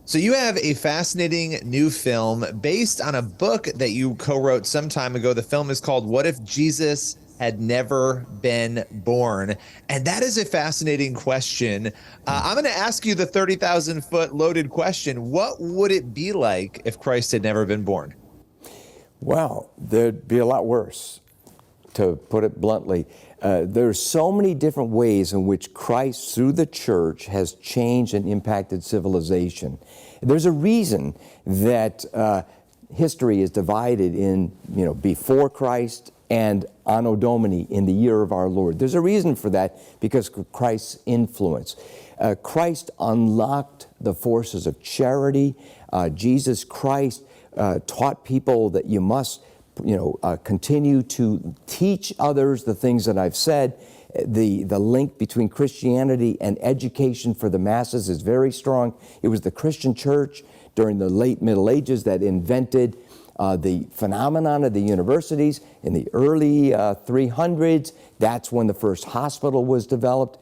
So you have a fascinating new film based on a book that you co-wrote some time ago. The film is called What If Jesus Had Never Been Born? And that is a fascinating question. I'm going to ask you the 30,000 foot loaded question. What would it be like if Christ had never been born? Well, there'd be a lot worse, to put it bluntly. There's so many different ways in which Christ, through the church, has changed and impacted civilization. There's a reason that history is divided in, before Christ and Anno Domini, in the year of our Lord. There's a reason for that, because of Christ's influence. Christ unlocked the forces of charity. Jesus Christ taught people that you must continue to teach others the things that I've said. The link between Christianity and education for the masses is very strong. It was the Christian church during the late Middle Ages that invented the phenomenon of the universities. In the early 300s, that's when the first hospital was developed.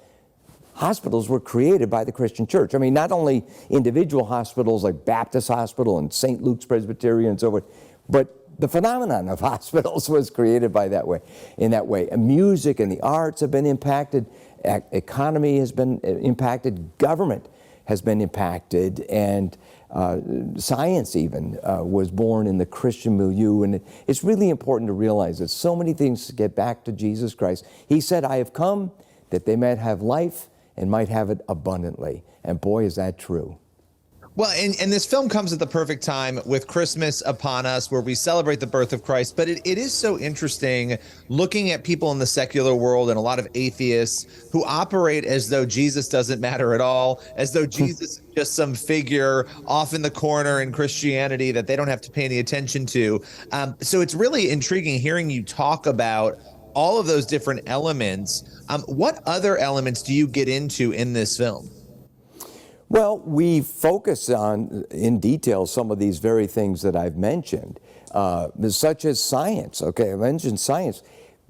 Hospitals were created by the Christian church. I mean, not only individual hospitals like Baptist Hospital and St. Luke's Presbyterian and so forth, but the phenomenon of hospitals was created by in that way. And music and the arts have been impacted, economy has been impacted, government has been impacted, and science even was born in the Christian milieu. And it's really important to realize that so many things get back to Jesus Christ. He said, "I have come that they might have life and might have it abundantly." And boy, is that true. Well, and this film comes at the perfect time with Christmas upon us, where we celebrate the birth of Christ. But it is so interesting looking at people in the secular world and a lot of atheists who operate as though Jesus doesn't matter at all, as though Jesus is just some figure off in the corner in Christianity that they don't have to pay any attention to. So it's really intriguing hearing you talk about all of those different elements. What other elements do you get into in this film? Well, we focus on, in detail, some of these very things that I've mentioned, such as science. Okay, I mentioned science.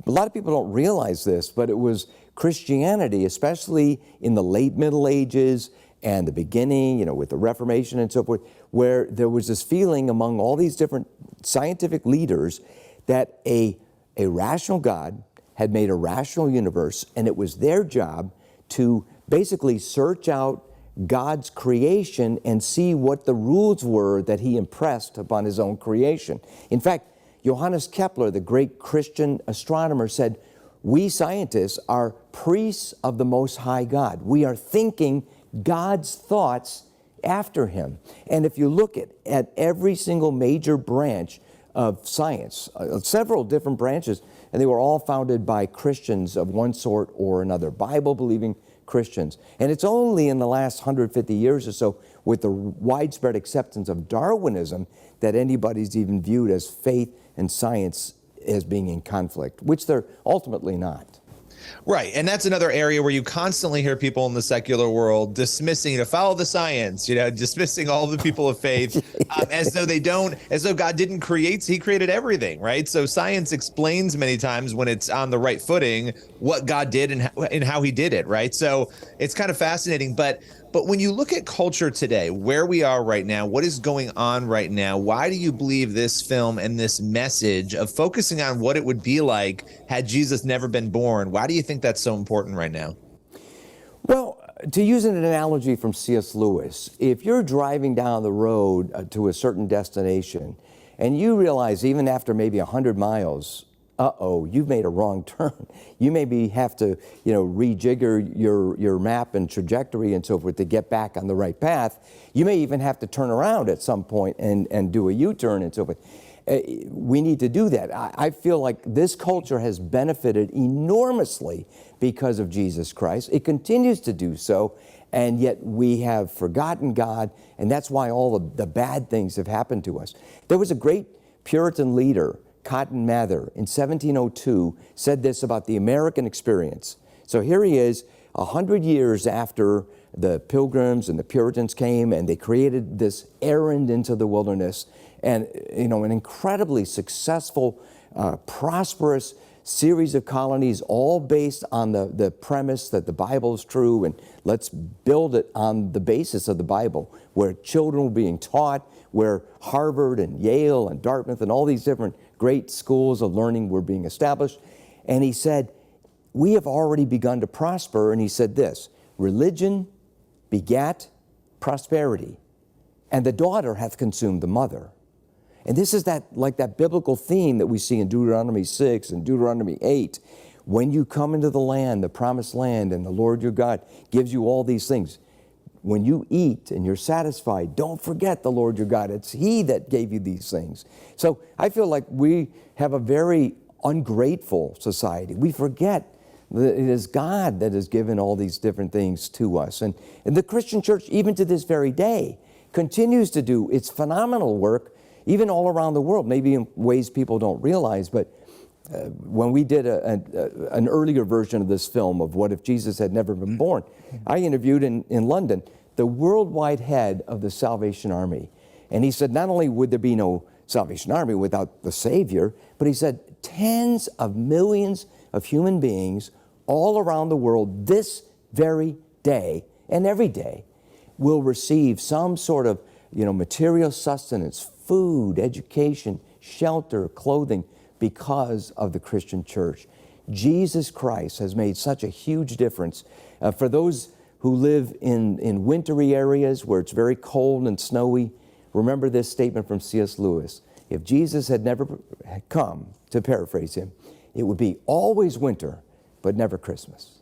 A lot of people don't realize this, but it was Christianity, especially in the late Middle Ages and the beginning, with the Reformation and so forth, where there was this feeling among all these different scientific leaders that a rational God had made a rational universe, and it was their job to basically search out God's creation and see what the rules were that he impressed upon his own creation. In fact, Johannes Kepler, the great Christian astronomer, said, "We scientists are priests of the Most High God. We are thinking God's thoughts after him." And if you look at every single major branch of science, several different branches, and they were all founded by Christians of one sort or another, Bible-believing Christians. And it's only in the last 150 years or so, with the widespread acceptance of Darwinism, that anybody's even viewed as faith and science as being in conflict, which they're ultimately not. Right. And that's another area where you constantly hear people in the secular world dismissing, follow the science, dismissing all the people of faith as though God didn't create, he created everything, right? So science explains many times, when it's on the right footing, what God did and how he did it, right? So it's kind of fascinating. But when you look at culture today, where we are right now, what is going on right now, why do you believe this film and this message of focusing on what it would be like had Jesus never been born, why do you think that's so important right now? Well, to use an analogy from C.S. Lewis, if you're driving down the road to a certain destination and you realize even after maybe 100 miles, you've made a wrong turn. You maybe have to, rejigger your map and trajectory and so forth to get back on the right path. You may even have to turn around at some point and do a U-turn and so forth. We need to do that. I feel like this culture has benefited enormously because of Jesus Christ. It continues to do so, and yet we have forgotten God, and that's why all the bad things have happened to us. There was a great Puritan leader, Cotton Mather, in 1702, said this about the American experience. So here he is, 100 years after the Pilgrims and the Puritans came, and they created this errand into the wilderness, and an incredibly successful, prosperous series of colonies, all based on the premise that the Bible is true, and let's build it on the basis of the Bible, where children were being taught, where Harvard and Yale and Dartmouth and all these different great schools of learning were being established. And he said, we have already begun to prosper. And he said this, religion begat prosperity, and the daughter hath consumed the mother. And this is like that biblical theme that we see in Deuteronomy 6 and Deuteronomy 8. When you come into the land, the promised land, and the Lord your God gives you all these things, when you eat and you're satisfied, don't forget the Lord your God. It's He that gave you these things. So I feel like we have a very ungrateful society. We forget that it is God that has given all these different things to us. And the Christian church, even to this very day, continues to do its phenomenal work, even all around the world, maybe in ways people don't realize. But when we did an earlier version of this film of What If Jesus Had Never Been Born, I interviewed in London the worldwide head of the Salvation Army. And he said not only would there be no Salvation Army without the Savior, but he said tens of millions of human beings all around the world this very day and every day will receive some sort of material sustenance, food, education, shelter, clothing, because of the Christian church. Jesus Christ has made such a huge difference. For those who live in wintry areas where it's very cold and snowy, remember this statement from C.S. Lewis. If Jesus had never come, to paraphrase him, it would be always winter, but never Christmas.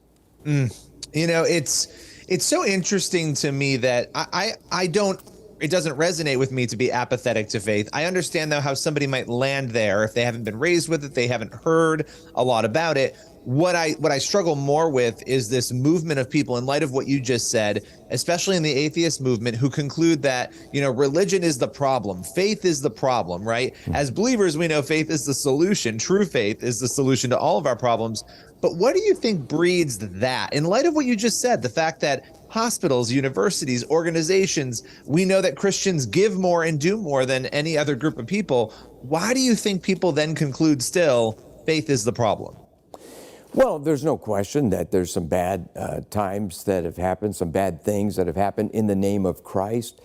It's so interesting to me that it doesn't resonate with me to be apathetic to faith. I understand, though, how somebody might land there if they haven't been raised with it, they haven't heard a lot about it. What I struggle more with is this movement of people, in light of what you just said, especially in the atheist movement, who conclude that, religion is the problem, faith is the problem, right? As believers, we know faith is the solution. True faith is the solution to all of our problems. But what do you think breeds that? In light of what you just said, the fact that hospitals, universities, organizations, we know that Christians give more and do more than any other group of people. Why do you think people then conclude still faith is the problem? Well, there's no question that there's some bad times that have happened, some bad things that have happened in the name of Christ.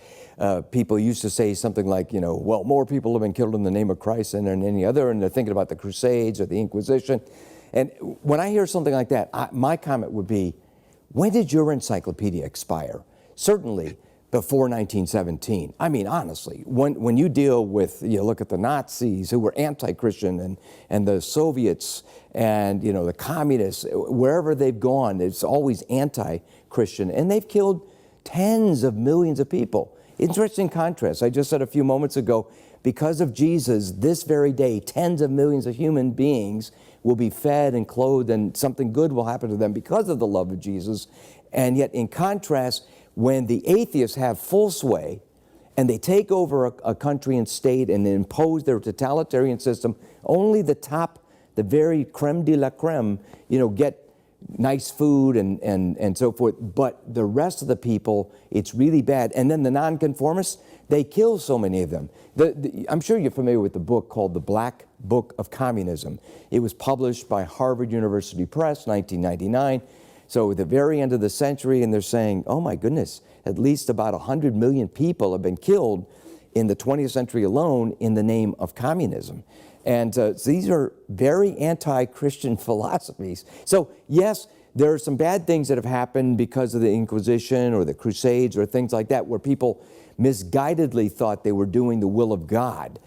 People used to say something like, well, more people have been killed in the name of Christ than in any other, and they're thinking about the Crusades or the Inquisition. And when I hear something like that, my comment would be, when did your encyclopedia expire? Certainly before 1917. I mean, honestly, when you deal with, look at the Nazis who were anti-Christian and the Soviets and, the communists, wherever they've gone, it's always anti-Christian. And they've killed tens of millions of people. Interesting contrast. I just said a few moments ago, because of Jesus, this very day, tens of millions of human beings will be fed and clothed, and something good will happen to them because of the love of Jesus. And yet, in contrast, when the atheists have full sway and they take over a country and state and impose their totalitarian system, only the very creme de la creme, get nice food and so forth. But the rest of the people, it's really bad. And then the nonconformists, they kill so many of them. I'm sure you're familiar with the book called The Black Book of Communism. It was published by Harvard University Press, 1999. So at the very end of the century, and they're saying, oh my goodness, at least about 100 million people have been killed in the 20th century alone in the name of communism. And so these are very anti-Christian philosophies. So yes, there are some bad things that have happened because of the Inquisition or the Crusades or things like that, where people misguidedly thought they were doing the will of God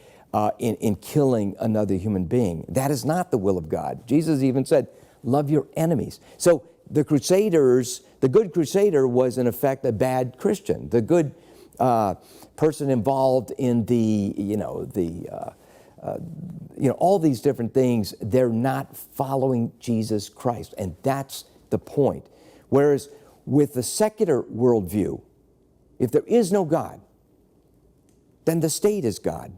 in killing another human being. That is not the will of God. Jesus even said, love your enemies. So the Crusaders, the good Crusader was in effect a bad Christian. The good person involved in all these different things, they're not following Jesus Christ. And that's the point. Whereas with the secular worldview, if there is no God, then the state is God.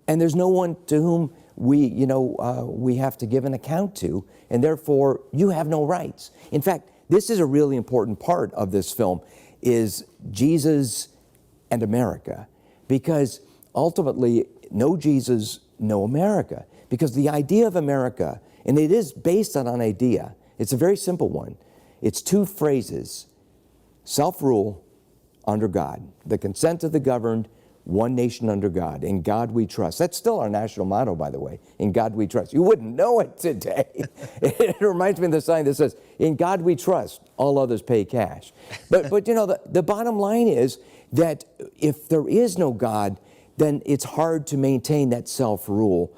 And there's no one to whom we have to give an account to, and therefore you have no rights. In fact, this is a really important part of this film, is Jesus and America, because ultimately, no Jesus, no America. Because the idea of America And it is based on an idea. It's a very simple one. It's two phrases: self-rule under God, the consent of the governed, one nation under God. In God we trust. That's still our national motto, by the way. In God we trust. You wouldn't know it today. It reminds me of the sign that says, in God we trust, all others pay cash. But you know, the bottom line is that if there is no God, then it's hard to maintain that self-rule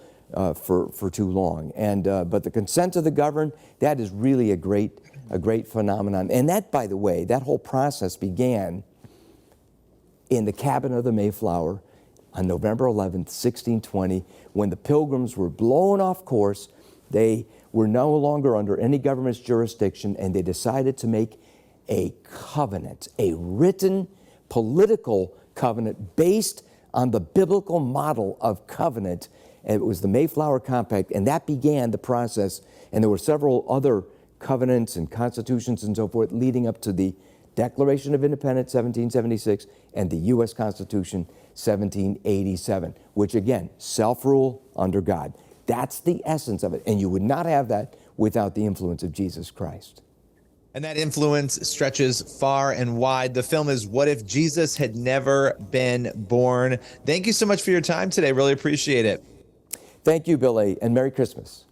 for too long. And but the consent of the governed, that is really a great phenomenon. And that, by the way, that whole process began in the cabin of the Mayflower on November 11th, 1620, when the Pilgrims were blown off course. They were no longer under any government's jurisdiction, and they decided to make a covenant, a written political covenant based on the biblical model of covenant. It was the Mayflower Compact, and that began the process. And there were several other covenants and constitutions and so forth leading up to the Declaration of Independence, 1776, and the U.S. Constitution, 1787, which again, self-rule under God. That's the essence of it. And you would not have that without the influence of Jesus Christ. And that influence stretches far and wide. The film is What If Jesus Had Never Been Born? Thank you so much for your time today. Really appreciate it. Thank you, Billy, and Merry Christmas.